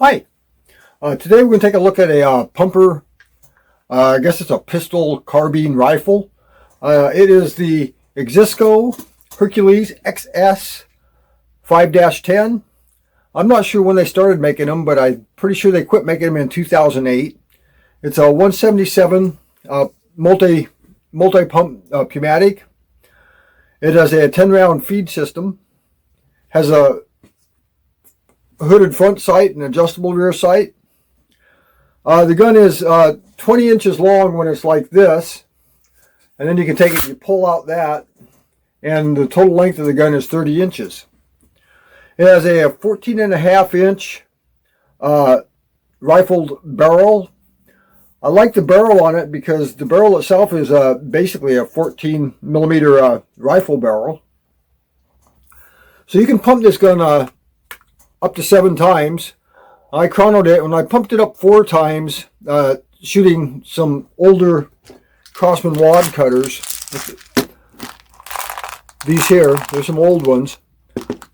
Hi, today we're going to take a look at a pumper. I guess it's a pistol carbine rifle. It is the Xisico Hercules XS 5-10. I'm not sure when they started making them, but I'm pretty sure they quit making them in 2008. It's a 177 multi-pump pneumatic. It has a 10-round feed system. Has a hooded front sight and adjustable rear sight. The gun is 20 inches long when it's like this, and then you can take it, you pull out that, and the total length of the gun is 30 inches. It has a 14.5-inch rifled barrel. I like the barrel on it because the barrel itself is basically a 14 millimeter rifle barrel. So you can pump this gun up to 7 times. I chronoed it when I pumped it up 4 times, shooting some older Crosman Wadcutters. These here, there's some old ones.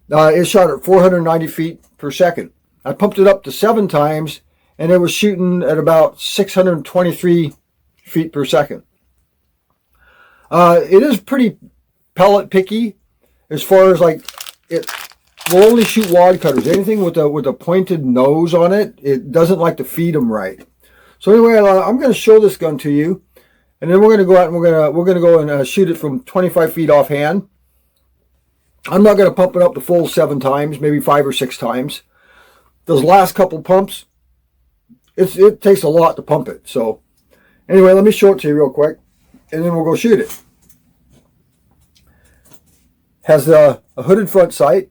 It shot at 490 feet per second. I pumped it up to 7 times, and it was shooting at about 623 feet per second. It is pretty pellet picky as far as like it. We'll only shoot Wadcutters. Anything with a pointed nose on it, it doesn't like to feed them right. So anyway, I'm going to show this gun to you, and then we're going to go out and we're going to go and shoot it from 25 feet offhand. I'm not going to pump it up the full 7 times, maybe 5 or 6 times. Those last couple pumps, it takes a lot to pump it. So anyway, let me show it to you real quick, and then we'll go shoot it. Has a hooded front sight.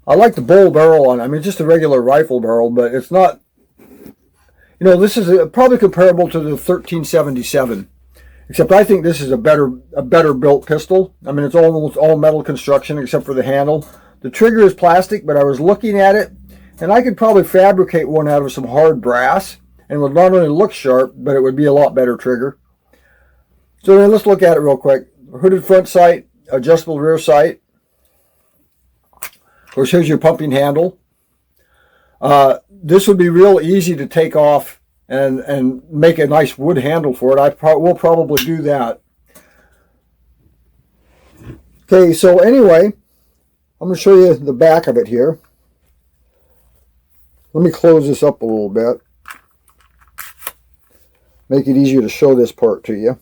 I like the bull barrel on it. I mean, just a regular rifle barrel, but it's not, you know, this is probably comparable to the 1377, except I think this is a better built pistol. I mean, it's almost all metal construction except for the handle. The trigger is plastic, but I was looking at it, and I could probably fabricate one out of some hard brass, and it would not only look sharp, but it would be a lot better trigger. So then let's look at it real quick. Hooded front sight, adjustable rear sight. Of course, here's your pumping handle. This would be real easy to take off and make a nice wood handle for it. We'll probably do that. Okay, so anyway, I'm going to show you the back of it here. Let me close this up a little bit. Make it easier to show this part to you.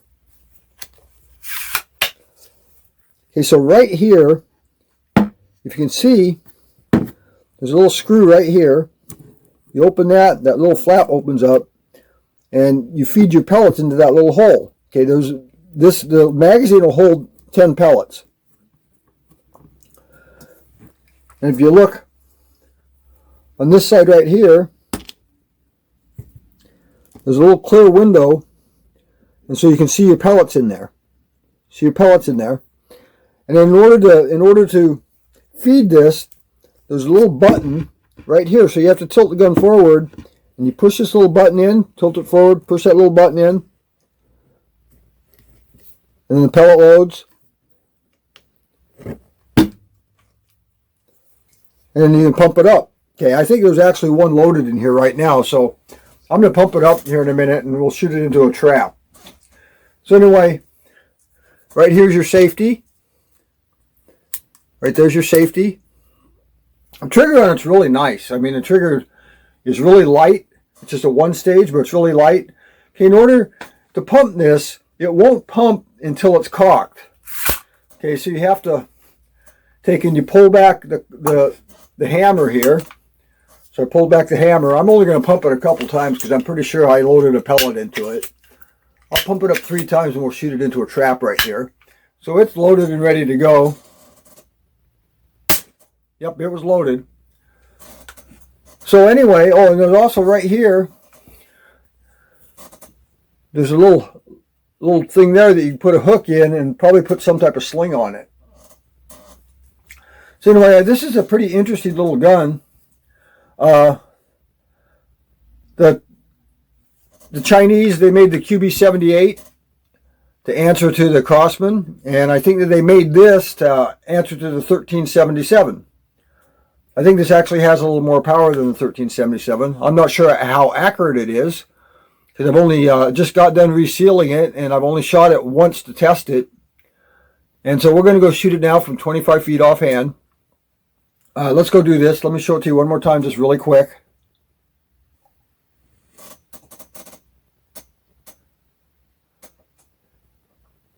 Okay, so right here, if you can see, there's a little screw right here. You open that little flap opens up, and you feed your pellets into that little hole. Okay, the magazine will hold 10 pellets. And if you look on this side right here, there's a little clear window, and so you can see your pellets in there. See your pellets in there. And in order to feed this, there's a little button right here. So you have to tilt the gun forward, and you push this little button in, tilt it forward, push that little button in, and then the pellet loads. And then you can pump it up. Okay, I think there's actually one loaded in here right now, so I'm going to pump it up here in a minute, and we'll shoot it into a trap. So anyway, right here's your safety. Right there's your safety. The trigger on it's really nice. I mean, the trigger is really light. It's just a 1-stage, but it's really light. Okay, in order to pump this, it won't pump until it's cocked. Okay, so you have to take and you pull back the hammer here. So I pulled back the hammer. I'm only going to pump it a couple times because I'm pretty sure I loaded a pellet into it. I'll pump it up 3 times and we'll shoot it into a trap right here. So it's loaded and ready to go. Yep, it was loaded. So anyway, oh, and there's also right here, there's a little thing there that you can put a hook in and probably put some type of sling on it. So anyway, this is a pretty interesting little gun. The Chinese, they made the QB78 to answer to the Crosman, and I think that they made this to answer to the 1377. I think this actually has a little more power than the 1377. I'm not sure how accurate it is, because I've only just got done resealing it, and I've only shot it once to test it. And so we're going to go shoot it now from 25 feet offhand. Let's go do this. Let me show it to you one more time just really quick.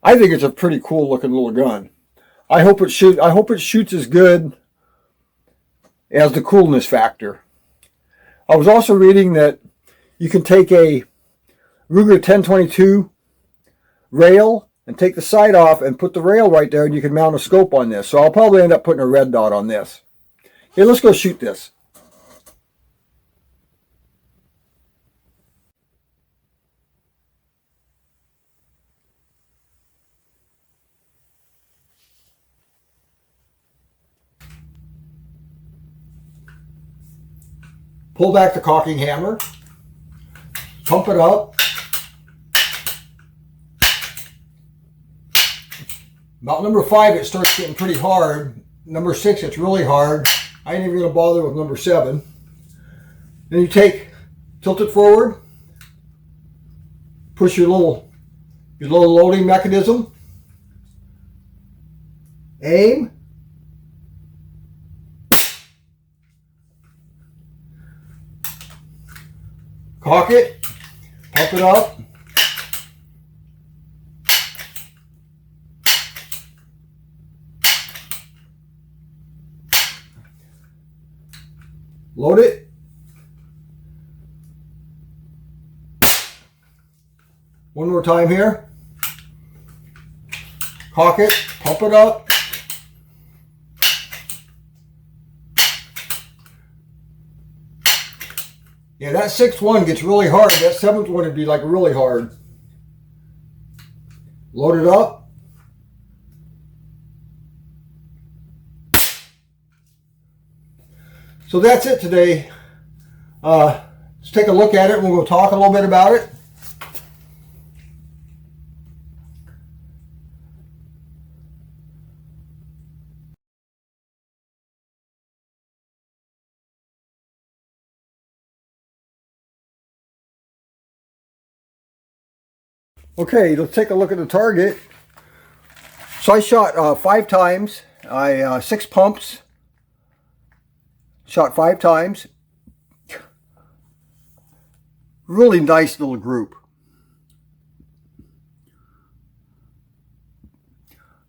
I think it's a pretty cool looking little gun. I hope it shoots as good as the coolness factor. I was also reading that you can take a Ruger 1022 rail and take the sight off and put the rail right there, and you can mount a scope on this. So I'll probably end up putting a red dot on this. Okay, let's go shoot this. Pull back the cocking hammer, pump it up. About number 5, it starts getting pretty hard. Number 6, it's really hard. I ain't even gonna bother with number 7. Then you tilt it forward, push your little loading mechanism, aim, cock it, pump it up. Load it. One more time here. Cock it, pump it up. Yeah, that 6th one gets really hard. That 7th one would be like really hard. Load it up. So that's it today. Let's take a look at it and we'll go talk a little bit about it. Okay, let's take a look at the target. So I shot 5 times. 6 pumps. Shot 5 times. Really nice little group.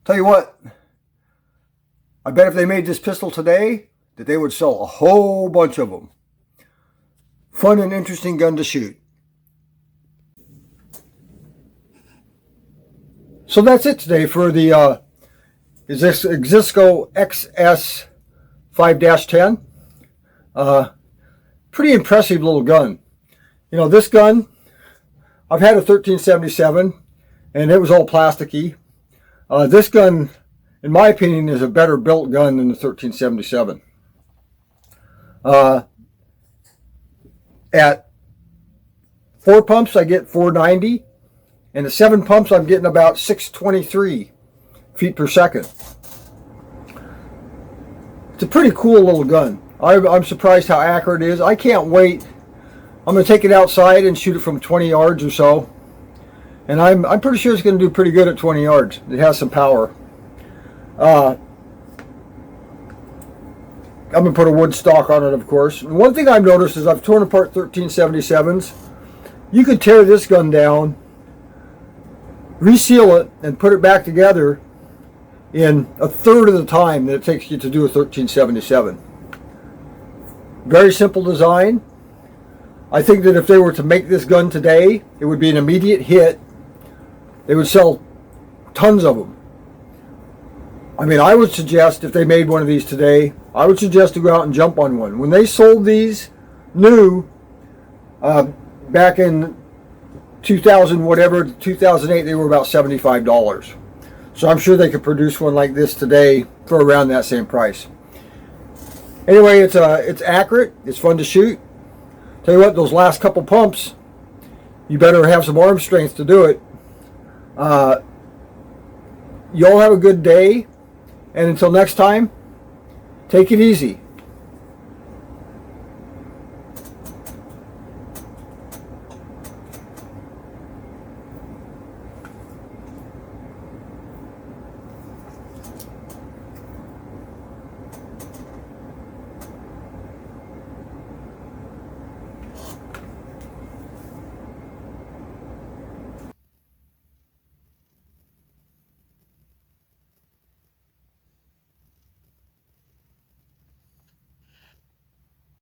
Tell you what, I bet if they made this pistol today, that they would sell a whole bunch of them. Fun and interesting gun to shoot. So that's it today for the Xisico XS 5-10. Pretty impressive little gun. You know, this gun, I've had a 1377 and it was all plasticky. This gun, in my opinion, is a better built gun than the 1377. At 4 pumps, I get 490, and at 7 pumps, I'm getting about 623 feet per second. It's a pretty cool little gun. I'm surprised how accurate it is. I can't wait. I'm going to take it outside and shoot it from 20 yards or so. And I'm pretty sure it's going to do pretty good at 20 yards. It has some power. I'm going to put a wood stock on it, of course. And one thing I've noticed is I've torn apart 1377s. You could tear this gun down, reseal it, and put it back together in a third of the time that it takes you to do a 1377. Very simple design. I think that if they were to make this gun today, it would be an immediate hit. They would sell tons of them. I mean, I would suggest if they made one of these today, I would suggest to go out and jump on one. When they sold these new back in 2000 whatever, 2008, they were about $75. So I'm sure they could produce one like this today for around that same price. Anyway, it's accurate. It's fun to shoot. Tell you what, those last couple pumps, you better have some arm strength to do it. You all have a good day, and until next time, take it easy.